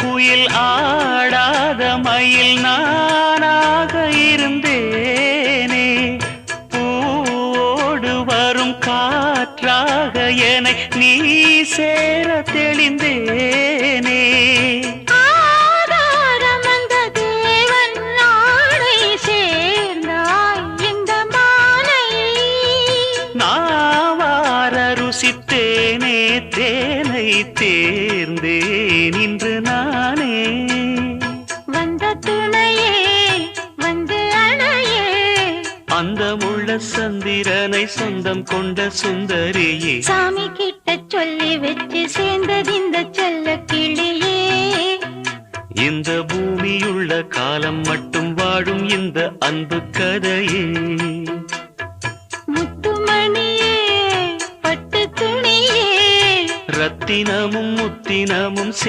குயில் ஆடாத மயில் நானாக இருந்தேனே. பூவோடு வரும் காற்றாக என்னை நீ சேர தெளிந்தேனே. ருசித்தேனே தேனை தேர்ந்தேன் இன்று நானே. வந்த துணையே வந்து அணையே, அந்த முள்ள சந்திரனை சொந்தம் கொண்ட சுந்தரியே. சாமி கிட்ட சொல்லி வச்சு சேர்ந்தது இந்த செல்ல கிளியே. இந்த பூமியுள்ள காலம் மட்டும் வாழும் இந்த அன்பு கதையே. முத்துமணியே பட்டு துணியே, ரத்தினமும் முத்தினமும்